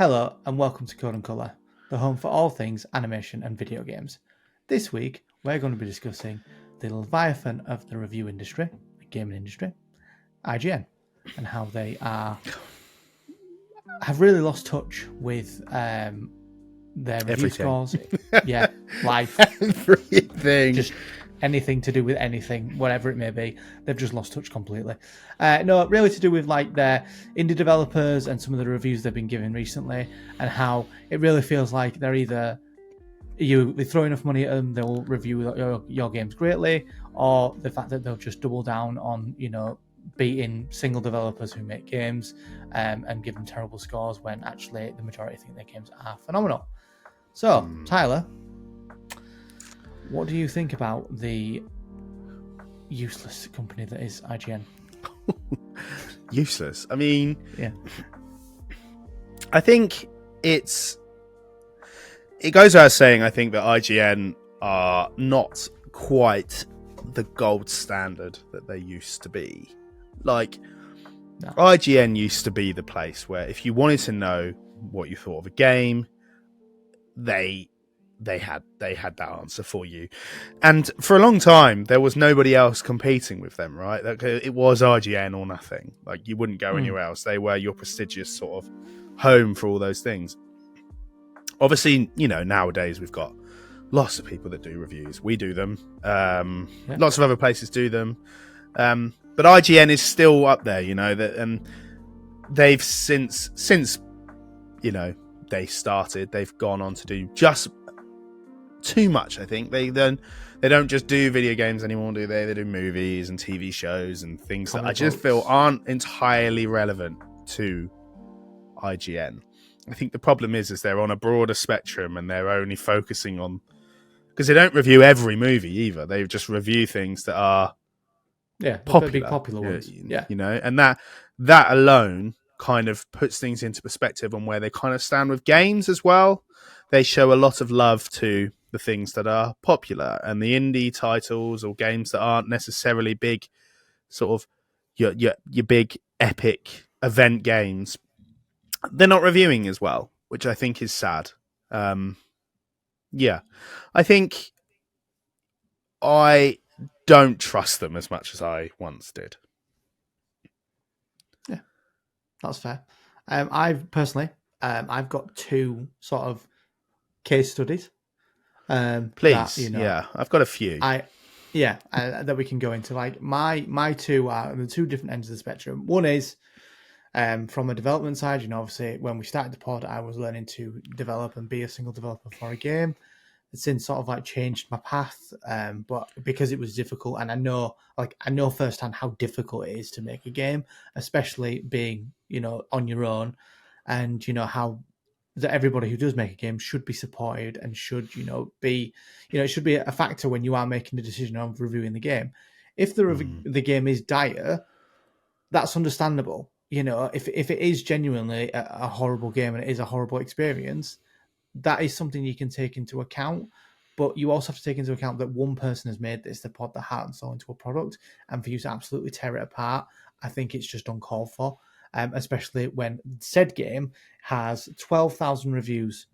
Hello and welcome to Code and Colour, the home for all things animation and video games. This week we're going to be discussing the leviathan of the review industry, the gaming industry, IGN, and how they have really lost touch with their review Everything. scores. Yeah, life, Everything. just anything to do with anything, whatever it may be. They've just lost touch completely. No, really to do with like their indie developers and some of the reviews they've been giving recently, and how it really feels like they're either they throw enough money at them, they'll review your games greatly, or the fact that they'll just double down on beating single developers who make games and give them terrible scores when actually the majority think their games are phenomenal. So, Tyler, what do you think about the useless company that is IGN? Useless. I mean, yeah. I think it goes without saying, I think that IGN are not quite the gold standard that they used to be. Like, no. IGN used to be the place where if you wanted to know what you thought of a game, they had that answer for you. And for a long time, there was nobody else competing with them, right? Like, it was IGN or nothing. Like, you wouldn't go anywhere else. They were your prestigious sort of home for all those things. Obviously, nowadays we've got lots of people that do reviews. We do them. Lots of other places do them. But IGN is still up there, and they've since they started, they've gone on to do just too much. I think they don't just do video games anymore, do they? They do movies and TV shows and things that I just feel aren't entirely relevant to IGN. I think the problem is they're on a broader spectrum and they're only focusing on, because they don't review every movie either. They just review things that are popular, big popular ones. And that alone kind of puts things into perspective on where they kind of stand with games as well. They show a lot of love to the things that are popular, and the indie titles or games that aren't necessarily big, sort of your big epic event games, they're not reviewing as well, which I think is sad. I think I don't trust them as much as I once did. Yeah, that's fair. I've personally, I've got two sort of case studies. Please, I've got a few. That we can go into. Like my two are on the two different ends of the spectrum. One is from a development side. Obviously, when we started the pod, I was learning to develop and be a single developer for a game. It's since sort of like changed my path, but because it was difficult, and I know firsthand how difficult it is to make a game, especially being on your own, and how that everybody who does make a game should be supported and should be it should be a factor when you are making the decision of reviewing the game. If the game is dire, that's understandable. If it is genuinely a horrible game and it is a horrible experience, that is something you can take into account. But you also have to take into account that one person has made this, the pod, the heart and soul into a product, and for you to absolutely tear it apart, I think it's just uncalled for. Especially when said game has 12,000 reviews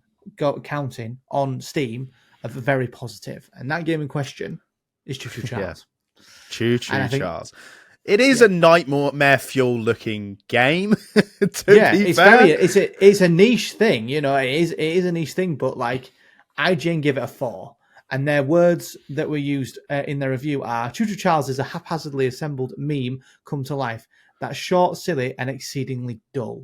counting on Steam of very positive. And that game in question is Choo Choo Charles. Yeah. Choo Choo Charles. It is a nightmare fuel looking game. It's a niche thing, it is a niche thing, but like IGN give it a 4. And their words that were used in their review are: Choo Choo Charles is a haphazardly assembled meme come to life that's short, silly, and exceedingly dull.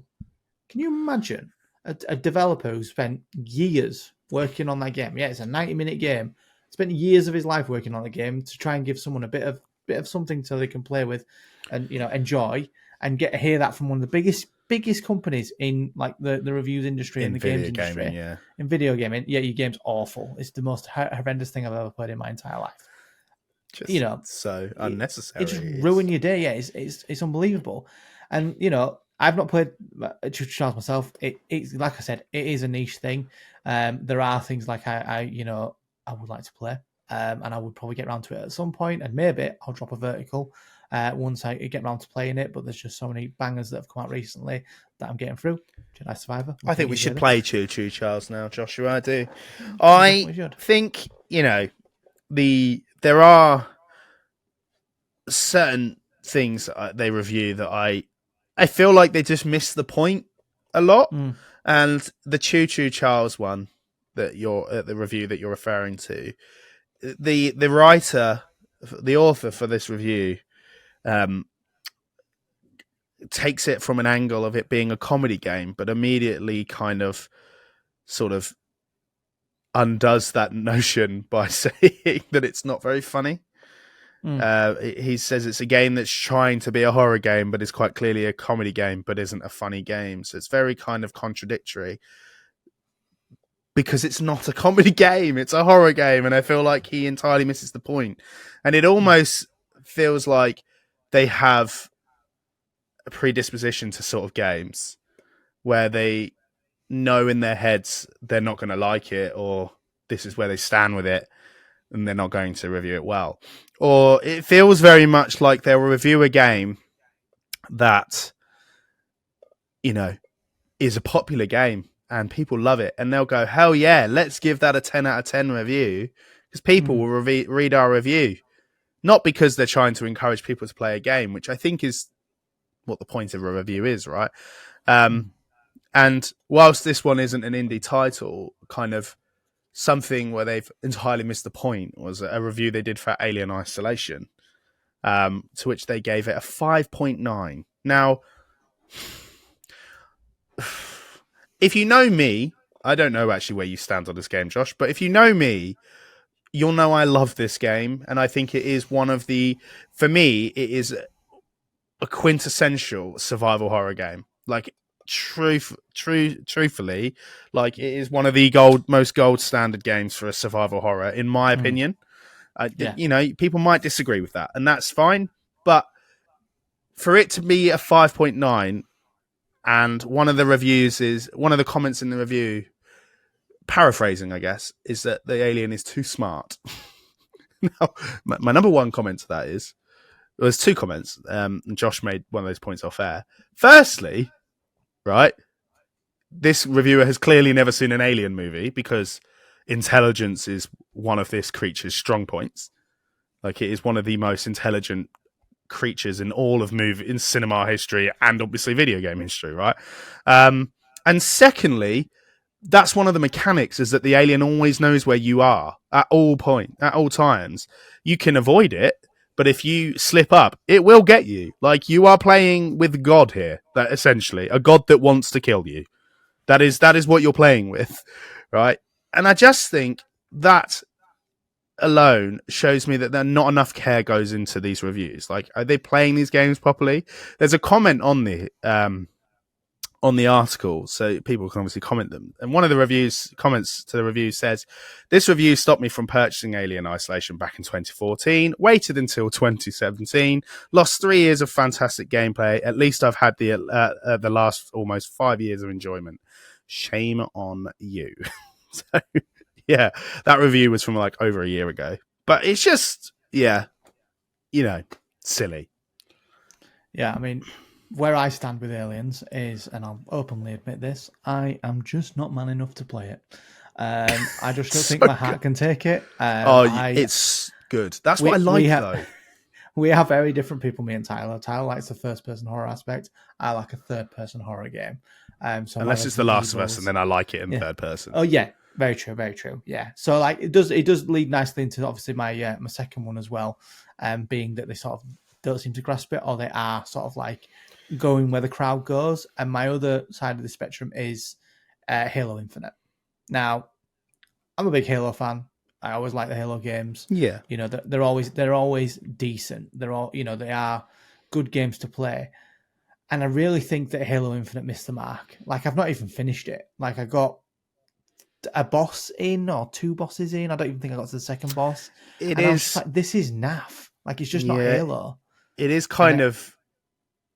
Can you imagine a developer who spent years working on that game? Yeah, it's a 90-minute game. Spent years of his life working on the game to try and give someone a bit of something so they can play with and enjoy, and hear that from one of the biggest companies in like the reviews industry and the games industry. In video gaming, your game's awful. It's the most horrendous thing I've ever played in my entire life. Just so unnecessary. It just ruined your day. Yeah, it's unbelievable. And I've not played Choo Choo Charles myself. It's like I said, it is a niche thing. There are things like I would like to play, and I would probably get around to it at some point, and maybe I'll drop a vertical once I get around to playing it. But there's just so many bangers that have come out recently that I'm getting through. Jedi Survivor. I think we should play Choo Choo Charles now, Joshua. I do. We I definitely should. think, there are certain things that they review that I feel like they just miss the point a lot. Mm. And the Choo Choo Charles one that the review that you're referring to, the writer, the author for this review, takes it from an angle of it being a comedy game, but immediately kind of sort of undoes that notion by saying that it's not very funny. He says it's a game that's trying to be a horror game, but is quite clearly a comedy game, but isn't a funny game. So it's very kind of contradictory because it's not a comedy game, it's a horror game. And I feel like he entirely misses the point. And it almost feels like they have a predisposition to sort of games where they know in their heads they're not going to like it, or this is where they stand with it and they're not going to review it well. Or it feels very much like they'll review a game that, is a popular game and people love it. And they'll go, hell yeah, let's give that a 10 out of 10 review, because people will read our review. Not because they're trying to encourage people to play a game, which I think is what the point of a review is, right? And whilst this one isn't an indie title, kind of something where they've entirely missed the point was a review they did for Alien Isolation, to which they gave it a 5.9. Now, if you know me, I don't know actually where you stand on this game, Josh, but if you know me, you'll know I love this game, and I think it is one of for me, it is a quintessential survival horror game. Like, truthfully, like, it is one of the most gold standard games for a survival horror, in my opinion. People might disagree with that, and that's fine. But for it to be a 5.9, and one of the comments in the review, paraphrasing, I guess, is that the alien is too smart. Now, my number one comment to that is, there's two comments. And Josh made one of those points off air. Firstly, right, this reviewer has clearly never seen an alien movie, because intelligence is one of this creature's strong points. Like, it is one of the most intelligent creatures in all of in cinema history, and obviously video game history, right? And secondly, that's one of the mechanics, is that the alien always knows where you are at all times. You can avoid it, but if you slip up, it will get you. Like, you are playing with God here, that essentially a God that wants to kill you. That is what you're playing with, right? And I just think that alone shows me that not enough care goes into these reviews. Like, are they playing these games properly? There's a comment on the article, so people can obviously comment them. And one of the comments to the review says, "This review stopped me from purchasing Alien Isolation back in 2014, waited until 2017, lost 3 years of fantastic gameplay. At least I've had the last almost 5 years of enjoyment. Shame on you." So, yeah, that review was from like over a year ago. But it's just, silly. Yeah, I mean, where I stand with Aliens is, and I'll openly admit this, I am just not man enough to play it. I just don't think my heart can take it. It's good. That's what I like, though. We have very different people, me and Tyler. Tyler likes the first-person horror aspect. I like a third-person horror game. So unless it's The Last of Us, and then I like it in third person. Oh, yeah. Very true, very true. Yeah. So, like, it does lead nicely into, obviously, my second one as well, being that they sort of don't seem to grasp it, or they are sort of like going where the crowd goes. And my other side of the spectrum is Halo Infinite. Now, I'm a big Halo fan. I always like the Halo games. Yeah, they're always decent. They're all, they are good games to play. And I really think that Halo Infinite missed the mark. Like, I've not even finished it. Like, I got a boss in, or two bosses in. I don't even think I got to the second boss. It is like, this is naff. Like, it's just not Halo. It is kind of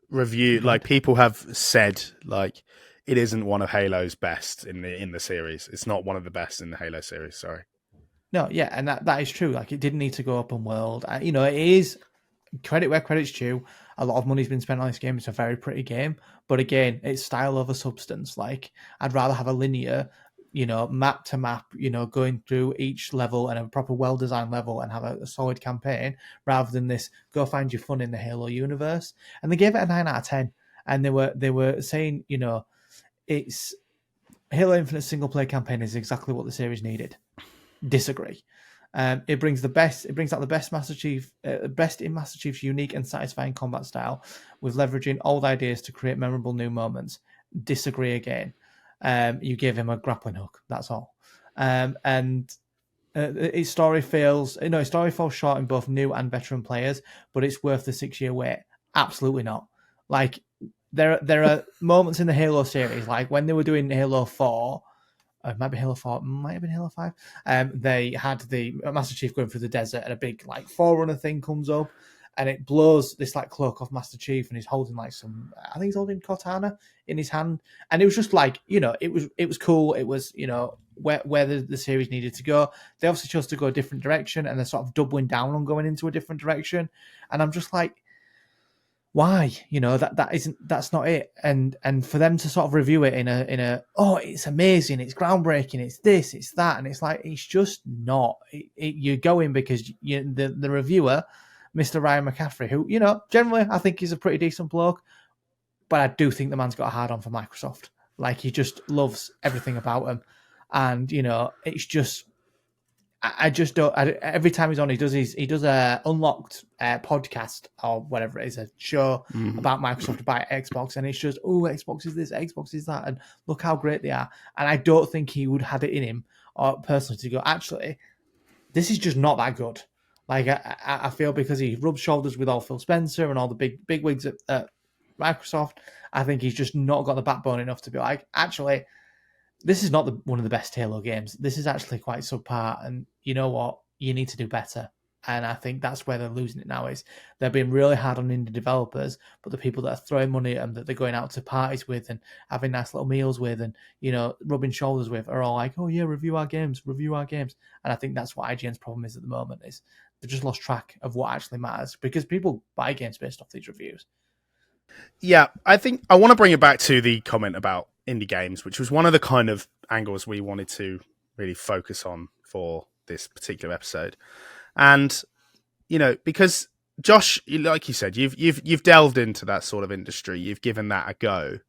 reviewed. Like, people have said, like, it isn't one of Halo's best in the series. It's not one of the best in the Halo series. Sorry. No, yeah, and that is true. Like, it didn't need to go open world. It is credit where credit's due. A lot of money's been spent on this game. It's a very pretty game, but again, it's style over substance. Like, I'd rather have a linear, map to map, going through each level and a proper well-designed level and have a solid campaign, rather than this go find your fun in the Halo universe. And they gave it a 9 out of 10, and they were saying, it's Halo Infinite single player campaign is exactly what the series needed. Disagree. It brings the best. It brings out the best Master Chief, best in Master Chief's unique and satisfying combat style, with leveraging old ideas to create memorable new moments. Disagree again. You give him a grappling hook. That's all. And its story falls short in both new and veteran players, but it's worth the 6-year wait. Absolutely not. Like, there are moments in the Halo series, like when they were doing Halo 4. It might be Halo 4, might have been Halo 5. They had the Master Chief going through the desert, and a big like forerunner thing comes up, and it blows this like cloak off Master Chief, and he's holding like I think he's holding Cortana in his hand, and it was just like, it was cool. It was, where the series needed to go. They obviously chose to go a different direction, and they're sort of doubling down on going into a different direction, and I'm just like, why? That's not it. And for them to sort of review it in a oh, it's amazing, it's groundbreaking, it's this, it's that, and it's like, it's just not. You're going because the reviewer, Mr. Ryan McCaffrey, who generally I think he's a pretty decent bloke, but I do think the man's got a hard on for Microsoft. Like, he just loves everything about him, and it's just. I just don't. Every time he's on, he does a unlocked podcast or whatever it is, a show about Microsoft about Xbox, and it's just, oh, Xbox is this, Xbox is that, and look how great they are. And I don't think he would have it in him, or personally, to go, actually, this is just not that good. Like, I feel because he rubs shoulders with all Phil Spencer and all the big wigs at Microsoft, I think he's just not got the backbone enough to be like, actually, this is not one of the best Halo games. This is actually quite subpar, and you know what? You need to do better. And I think that's where they're losing it now. Is they're being really hard on indie developers, but the people that are throwing money at them, that they're going out to parties with and having nice little meals with, and rubbing shoulders with, are all like, "Oh yeah, review our games." And I think that's what IGN's problem is at the moment. Is they've just lost track of what actually matters, because people buy games based off these reviews. Yeah, I think I want to bring it back to the comment about indie games, which was one of the kind of angles we wanted to really focus on for this particular episode. And because Josh, like you said, you've delved into that sort of industry, you've given that a go,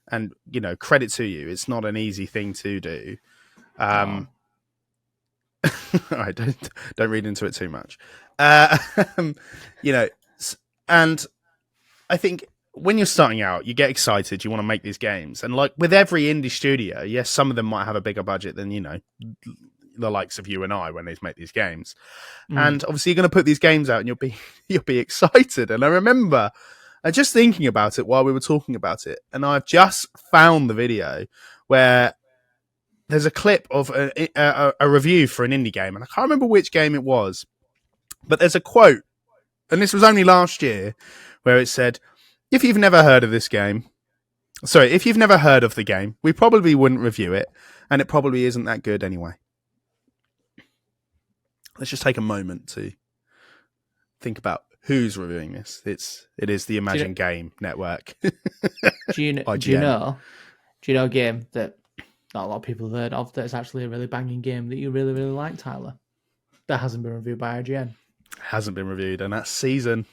and credit to you. It's not an easy thing to do. All right, don't read into it too much. And I think when you're starting out, you get excited, you want to make these games. And like with every indie studio, yes, some of them might have a bigger budget than, the likes of you and I when they make these games. And obviously you're going to put these games out and you'll be excited. And I remember just thinking about it while we were talking about it. And I've just found the video where there's a clip of a review for an indie game. And I can't remember which game it was, but there's a quote, and this was only last year, where it said, if you've never heard of the game, we probably wouldn't review it, and it probably isn't that good anyway. Let's just take a moment to think about who's reviewing this. It is the Imagine Game Network. Do you know a game that not a lot of people have heard of, that's actually a really banging game that you really, really like, Tyler? That hasn't been reviewed by IGN. Hasn't been reviewed, and that's Season.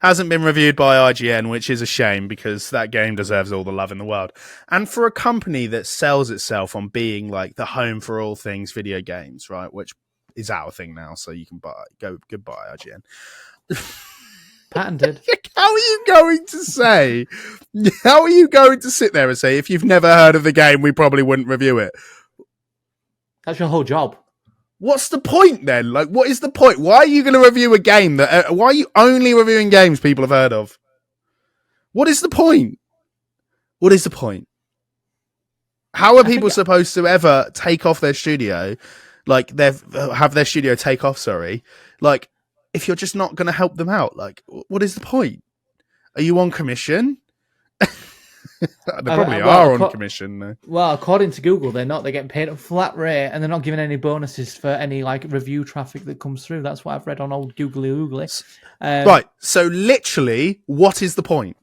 Hasn't been reviewed by IGN, which is a shame, because that game deserves all the love in the world. And for a company that sells itself on being like the home for all things video games, right, which is our thing now, so you can goodbye IGN. Patented. How are you going to sit there and say, if you've never heard of the game, we probably wouldn't review it? That's your whole job. What's the point then? Like, what is the point? Why are you going to review a game why are you only reviewing games people have heard of? What is the point? How are people supposed to ever take off their studio? Like, have their studio take off, like, if you're just not going to help them out? Like, what is the point? Are you on commission? They probably are on commission though. Well, according to Google, they're not. They're getting paid a flat rate, and they're not giving any bonuses for any like review traffic that comes through. That's what I've read on old Googly Oogly. Right. So literally, what is the point?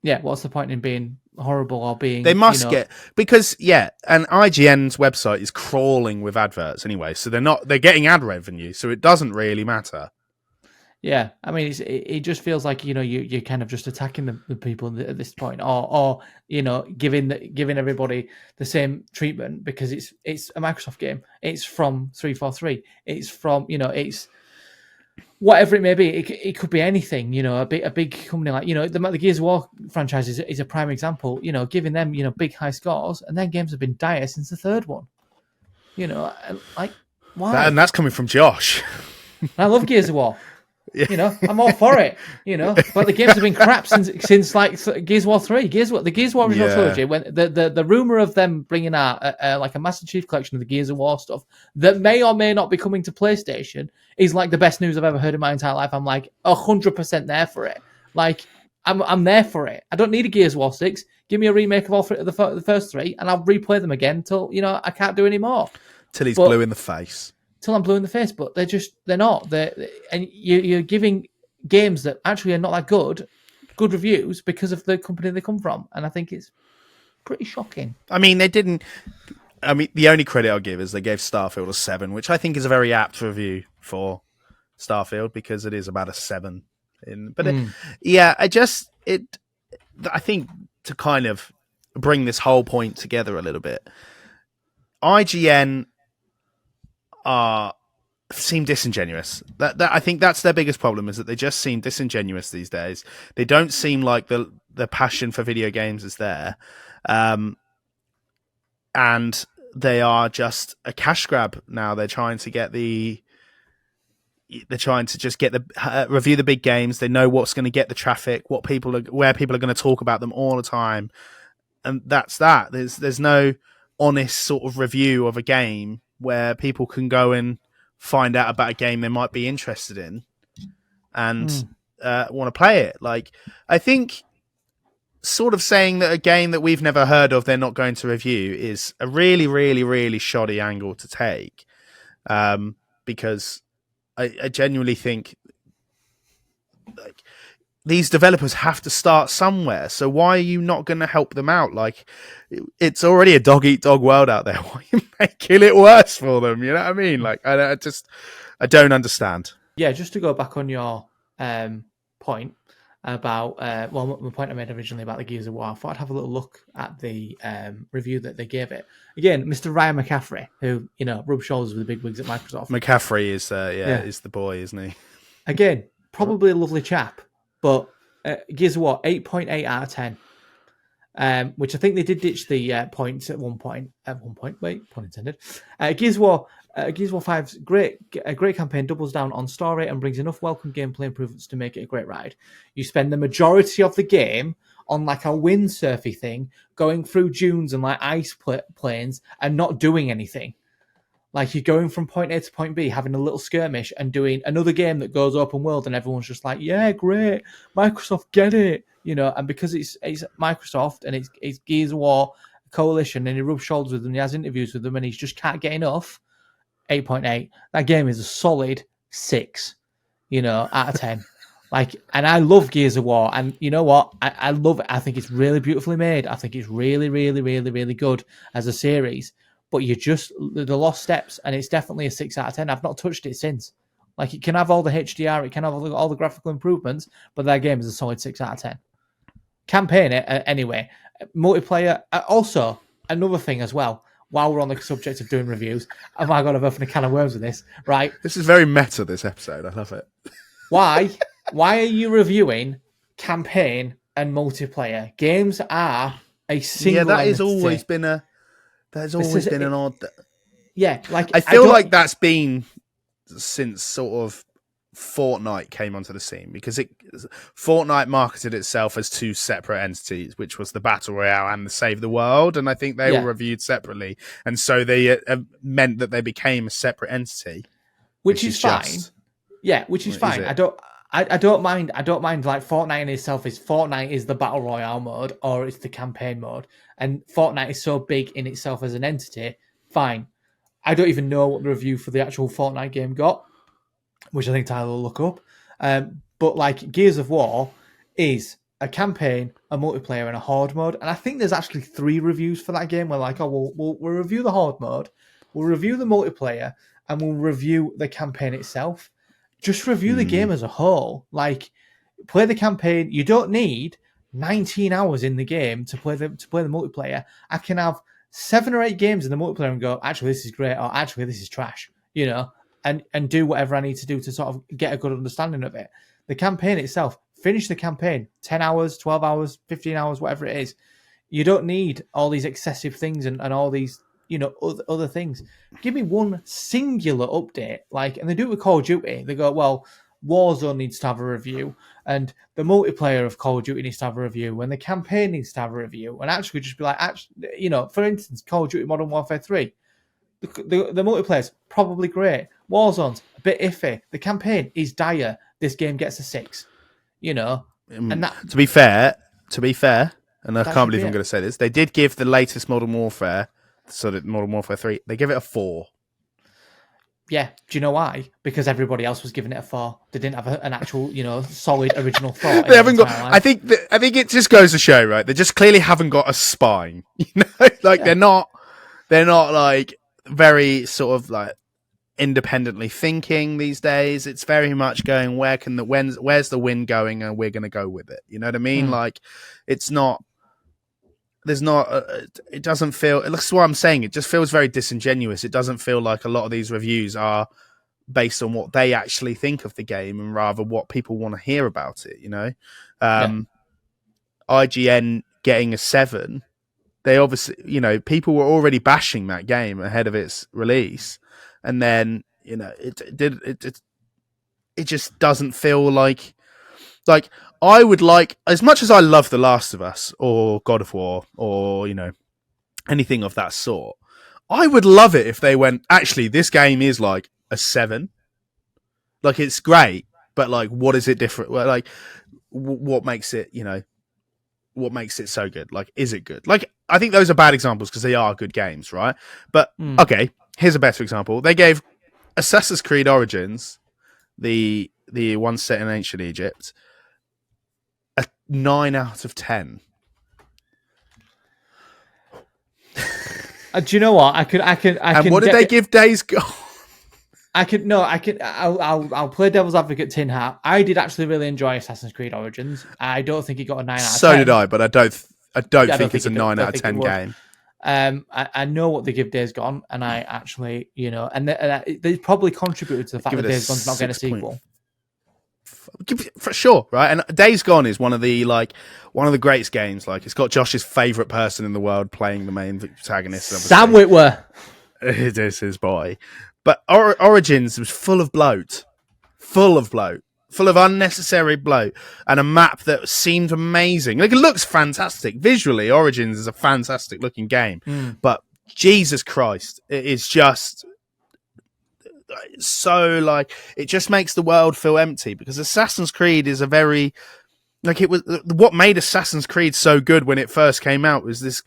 Yeah. What's the point in being horrible or being? They must get because and IGN's website is crawling with adverts anyway, so they're getting ad revenue, so it doesn't really matter. Yeah, I mean, it just feels like you're kind of just attacking the people at this point, or giving everybody the same treatment because it's a Microsoft game. It's from 343. It's from it's whatever it may be. It could be anything. A big company like the Gears of War franchise is a prime example. Giving them big high scores, and their games have been dire since the third one. Like why? And that's coming from Josh. I love Gears of War. Yeah. I'm all for it. But the games have been crap since like Gears of War 3. The Gears of War original trilogy. When the rumor of them bringing out like a Master Chief collection of the Gears of War stuff that may or may not be coming to PlayStation is like the best news I've ever heard in my entire life. I'm like 100% there for it. Like I'm there for it. I don't need a Gears of War 6. Give me a remake of all three, the first three, and I'll replay them again until I can't do any more. Till he's blue in the face. Till I'm blue in the face, but they're not. And you're giving games that actually are not that good reviews because of the company they come from, and I think it's pretty shocking. I mean, the only credit I'll give is they gave Starfield a 7, which I think is a very apt review for Starfield because it is about a 7. I think to kind of bring this whole point together a little bit, IGN seem disingenuous. That I think that's their biggest problem, is that they just seem disingenuous these days. They don't seem like the passion for video games is there, and they are just a cash grab now. They're trying to just get review the big games. They know what's going to get the traffic, where people are going to talk about them all the time, and that's that. There's no honest sort of review of a game where people can go and find out about a game they might be interested in and want to play it. Like, I think sort of saying that a game that we've never heard of they're not going to review is a really, really, really shoddy angle to take, because I genuinely think like these developers have to start somewhere. So why are you not going to help them out? Like, it's already a dog-eat-dog world out there. Why are you making it worse for them? You know what I mean? Like, I don't understand. Yeah, just to go back on your point about, the point I made originally about the Gears of War, I thought I'd have a little look at the review that they gave it. Again, Mr. Ryan McCaffrey, who, rubs shoulders with the big wigs at Microsoft. McCaffrey is the boy, isn't he? Again, probably a lovely chap. But Gears of War, 8.8 out of 10, which I think they did ditch the points at one point. Wait, pun intended. Gears of War 5's a great campaign, doubles down on story and brings enough welcome gameplay improvements to make it a great ride. You spend the majority of the game on like a windsurfy thing, going through dunes and like ice plains and not doing anything. Like, you're going from point A to point B, having a little skirmish and doing another game that goes open world, and everyone's just like, yeah, great, Microsoft, get it. And because it's Microsoft and it's Gears of War Coalition, and he rubs shoulders with them, he has interviews with them, and he just can't get enough, 8.8. That game is a solid 6, out of 10. Like, and I love Gears of War, and you know what? I love it. I think it's really beautifully made. I think it's really, really, really, really good as a series. But the lost steps, and it's definitely a 6 out of 10. I've not touched it since. Like, it can have all the HDR, it can have all the graphical improvements, but that game is a solid 6 out of 10. Campaign it anyway. Multiplayer. Also, another thing as well, while we're on the subject of doing reviews, oh my God, I've opened a can of worms with this, right? This is very meta, this episode. I love it. Why are you reviewing campaign and multiplayer? Games are a single entity. That has always been an odd. Yeah, like I feel like that's been since sort of Fortnite came onto the scene, because Fortnite marketed itself as 2 separate entities, which was the Battle Royale and the Save the World, and I think they were reviewed separately, and so they meant that they became a separate entity, which is fine. Yeah, which is fine. I I don't mind. I don't mind. Like Fortnite in itself is Fortnite is the battle royale mode or it's the campaign mode, and Fortnite is so big in itself as an entity. Fine. I don't even know what the review for the actual Fortnite game got, which I think Tyler will look up. But like Gears of War is a campaign, a multiplayer, and a horde mode. And I think there's actually 3 reviews for that game. We're like, oh, we'll review the horde mode, we'll review the multiplayer, and we'll review the campaign itself. Just review the game as a whole. Like, play the campaign. You don't need 19 hours in the game to play the multiplayer. I can have 7 or 8 games in the multiplayer and go, actually, this is great, or actually, this is trash. You know, and do whatever I need to do to sort of get a good understanding of it. The campaign itself, finish the campaign, 10 hours, 12 hours, 15 hours, whatever it is. You don't need all these excessive things and all these, you know, other things. Give me one singular update, like, and they do it with Call of Duty. They go, well, Warzone needs to have a review, and the multiplayer of Call of Duty needs to have a review, and the campaign needs to have a review, and actually just be like, actually, you know, for instance, Call of Duty Modern Warfare 3. The multiplayer's probably great. Warzone's a bit iffy. The campaign is dire. This game gets a 6. You know, and that to be fair, and I that can't should believe be I'm it. going to say this, they did give the latest Modern Warfare, so that Modern Warfare 3, they give it a 4. Yeah. Do you know why? Because everybody else was giving it a 4. They didn't have an actual, you know, solid original thought. They haven't got. I think it just goes to show, right? They just clearly haven't got a spine. You know, like Yeah. they're not like very sort of like independently thinking these days. It's very much going, where's the wind going, and we're going to go with it. You know what I mean? Like, it's not. There's not. It doesn't feel. That's what I'm saying. It just feels very disingenuous. It doesn't feel like a lot of these reviews are based on what they actually think of the game, and rather what people want to hear about it. You know, IGN getting a 7. They obviously, you know, people were already bashing that game ahead of its release, and then, you know, it just doesn't feel like I would like, as much as I love The Last of Us or God of War or, you know, anything of that sort. I would love it if they went, actually, this game is like a 7. Like, it's great, but like, what is it different? Well, like, what makes it, you know, what makes it so good? Like, is it good? Like, I think those are bad examples because they are good games, right? But okay, here's a better example. They gave Assassin's Creed Origins, the one set in ancient Egypt, a 9 out of 10. Do you know what? I can. And what did they give Days Gone? I'll play devil's advocate tin hat. I did actually really enjoy Assassin's Creed Origins. I don't think it got a 9 out of 10. So did I, but I don't think it's a 9 out of 10 game. I know what they give Days Gone, and I actually, you know, and they probably contributed to the fact that Days Gone's not getting a sequel. For sure, right? And Days Gone is one of the greatest games. Like, it's got Josh's favorite person in the world playing the main protagonist. Sam Witwer. It is his boy. But Origins was full of bloat, full of unnecessary bloat, and a map that seemed amazing. Like, it looks fantastic visually. Origins is a fantastic looking game, but Jesus Christ, it is just so, like, it just makes the world feel empty, because Assassin's Creed is a very, like, it was what made Assassin's Creed so good when it first came out was this.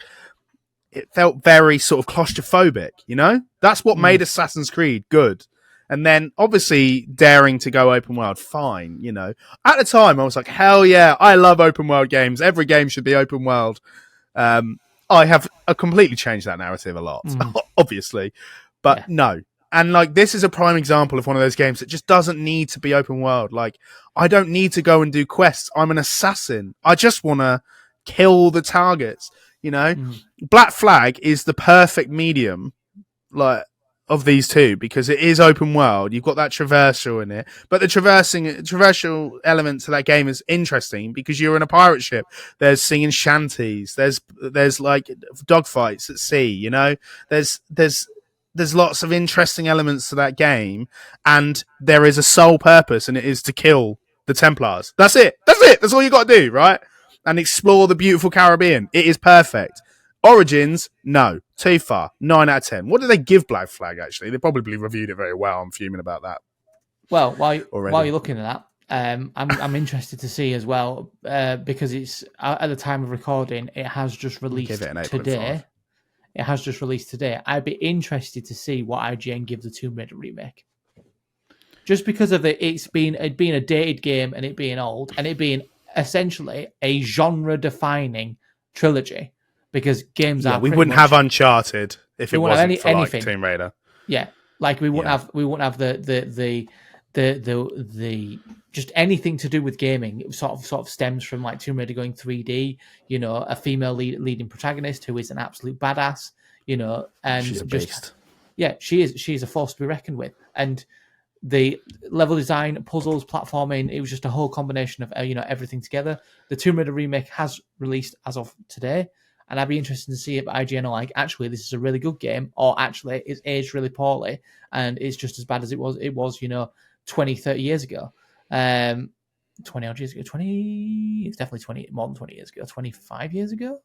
It felt very sort of claustrophobic, you know? That's what made Assassin's Creed good. And then, obviously, daring to go open world, fine, you know? At the time, I was like, hell yeah, I love open world games. Every game should be open world. I have completely changed that narrative a lot, obviously. But no. And, like, this is a prime example of one of those games that just doesn't need to be open world. Like, I don't need to go and do quests. I'm an assassin. I just want to kill the targets. You know, Black Flag is the perfect medium, like, of these two, because it is open world. You've got that traversal in it, but the traversal element to that game is interesting because you're in a pirate ship. There's singing shanties. There's like dogfights at sea. You know, there's lots of interesting elements to that game, and there is a sole purpose, and it is to kill the Templars. That's it. That's all you got to do, right? And explore the beautiful Caribbean. It is perfect. Origins, no. Too far. 9 out of 10. What did they give Black Flag, actually? They probably reviewed it very well. I'm fuming about that. Well, while you're looking at that, I'm interested to see as well because it's at the time of recording, it has just released Give it an 8.5. today. It has just released today. I'd be interested to see what IGN give the Tomb Raider remake. Just because of it being a dated game and it being old and it being essentially a genre-defining trilogy. Because games are we wouldn't have Uncharted if it wasn't for anything. Tomb Raider. Yeah, like we wouldn't have the just anything to do with gaming. It sort of stems from like Tomb Raider going 3D. You know, a female leading protagonist who is an absolute badass. You know, and she's a beast. Yeah, she is. She's a force to be reckoned with, and the level design, puzzles, platforming, it was just a whole combination of everything together. The Tomb Raider remake has released as of today, and I'd be interested to see if IGN are like, actually, this is a really good game, or actually, it's aged really poorly, and it's just as bad as it was 20, 30 years ago. 20 odd years ago. It's definitely more than 20 years ago. 25 years ago?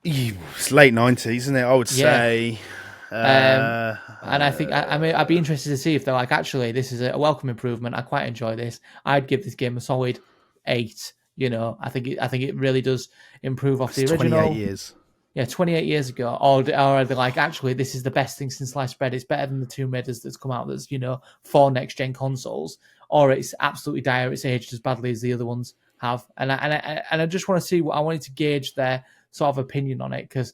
It's late 90s, isn't it? I would say. And I think I'd be interested to see if they're like, actually, this is a welcome improvement. I quite enjoy this. I'd give this game a solid 8. You know, I think it really does improve off the original. 28 years. Yeah, 28 years ago. Or are they like, actually, this is the best thing since sliced bread. It's better than the Tomb Raiders that's come out that's, for next-gen consoles. Or it's absolutely dire. It's aged as badly as the other ones have. And I just want to see I wanted to gauge their sort of opinion on it, because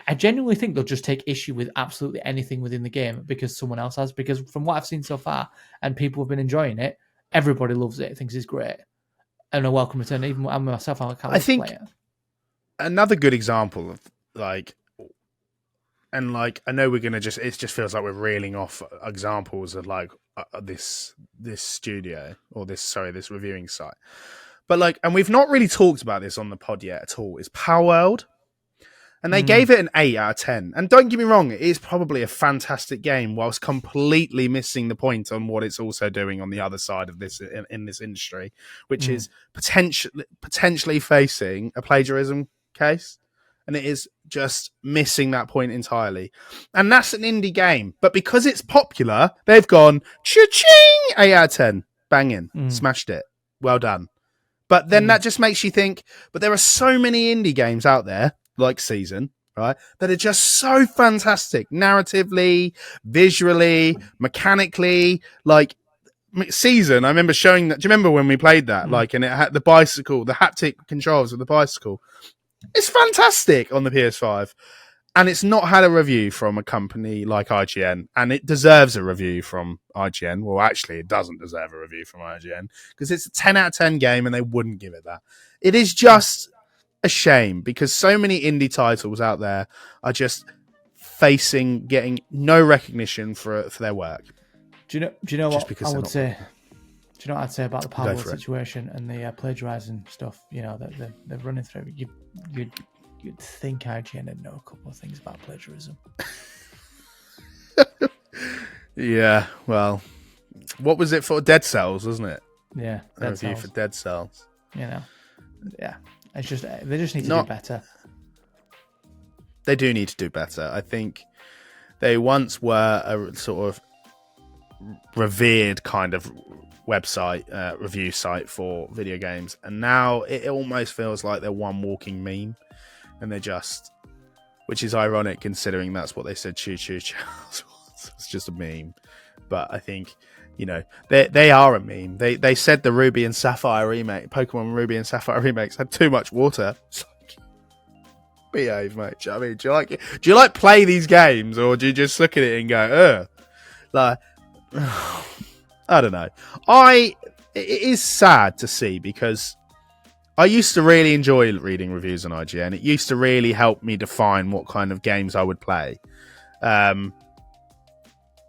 I genuinely think they'll just take issue with absolutely anything within the game because someone else has. Because from what I've seen so far, and people have been enjoying it, everybody loves it, thinks it's great. And a welcome return. Even I myself, I think play it. Another good example of I know we're gonna it just feels like we're reeling off examples of this studio or this reviewing site, but and we've not really talked about this on the pod yet at all. Is Power World. And they gave it an 8 out of 10. And don't get me wrong, it is probably a fantastic game, whilst completely missing the point on what it's also doing on the other side of this in this industry, which is potentially facing a plagiarism case. And it is just missing that point entirely. And that's an indie game. But because it's popular, they've gone, cha-ching, 8 out of 10. Banging. Smashed it. Well done. But then that just makes you think, but there are so many indie games out there, like Season, right, that are just so fantastic narratively, visually, mechanically. Like Season, I remember showing that. Do you remember when we played that? And it had the bicycle, the haptic controls of the bicycle. It's fantastic on the PS5, and it's not had a review from a company like IGN, and it deserves a review from IGN. Well, actually, it doesn't deserve a review from IGN because it's a 10 out of 10 game, and they wouldn't give it that. It is just a shame because so many indie titles out there are just getting no recognition for their work. Do you know what I would say? Do you know what I'd say about the Power situation and the plagiarizing stuff? That they're running through. You'd think IGN would know a couple of things about plagiarism. Yeah, well, what was it for? Dead Cells, wasn't it? Yeah, a review for Dead Cells. Yeah. It's just they just need to do better. They do need to do better. I think they once were a sort of revered kind of website review site for video games, and now it almost feels like they're one walking meme, and they're just, which is ironic considering that's what they said Choo Choo Charles was. It's just a meme, but I think they are a meme. They said the Ruby and Sapphire remake, Pokemon Ruby and Sapphire remakes, had too much water. It's like, behave, mate. Do you know what I mean? Do you like play these games, or do you just look at it and go, ugh? I don't know. It is sad to see because I used to really enjoy reading reviews on IGN. It used to really help me define what kind of games I would play. And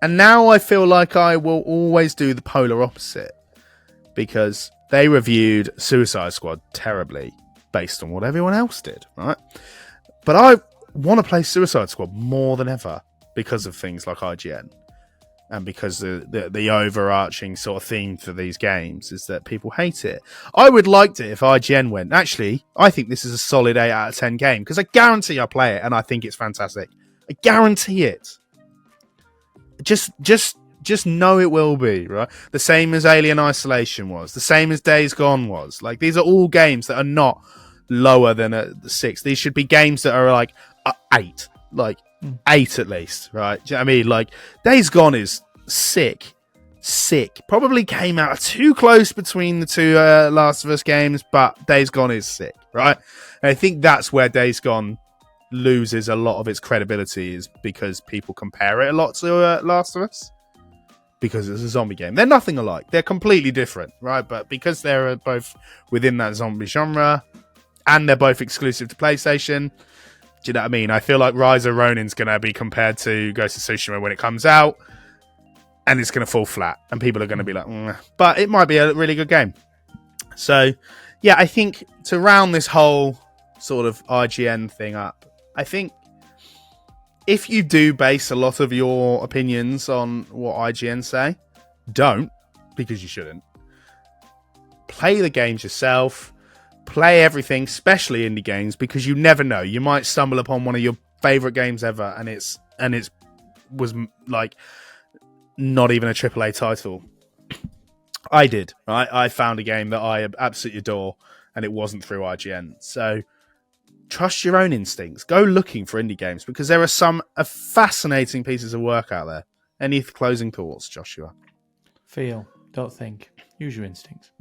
now I feel like I will always do the polar opposite because they reviewed Suicide Squad terribly based on what everyone else did, right? But I want to play Suicide Squad more than ever because of things like IGN. And because the overarching sort of theme for these games is that people hate it. I would like it if IGN went, actually, I think this is a solid 8 out of 10 game because I guarantee I play it and I think it's fantastic. I guarantee it. Just Just know it will be, right? The same as Alien Isolation was. The same as Days Gone was. Like, these are all games that are not lower than a 6. These should be games that are like 8. Like, 8 at least, right? Do you know what I mean? Like, Days Gone is sick. Probably came out too close between the two Last of Us games, but Days Gone is sick, right? And I think that's where Days Gone loses a lot of its credibility, is because people compare it a lot to Last of Us. Because it's a zombie game. They're nothing alike. They're completely different, right? But because they're both within that zombie genre, and they're both exclusive to PlayStation, do you know what I mean? I feel like Rise of Ronin's going to be compared to Ghost of Tsushima when it comes out, and it's going to fall flat, and people are going to be like, but it might be a really good game. So, yeah, I think to round this whole sort of IGN thing up, I think if you do base a lot of your opinions on what IGN say, don't, because you shouldn't. Play the games yourself. Play everything, especially indie games, because you never know. You might stumble upon one of your favorite games ever, and it's was like not even a AAA title. I did, right? I found a game that I absolutely adore, and it wasn't through IGN. So trust your own instincts. Go looking for indie games, because there are some fascinating pieces of work out there. Any closing thoughts, Joshua? Feel, don't think. Use your instincts.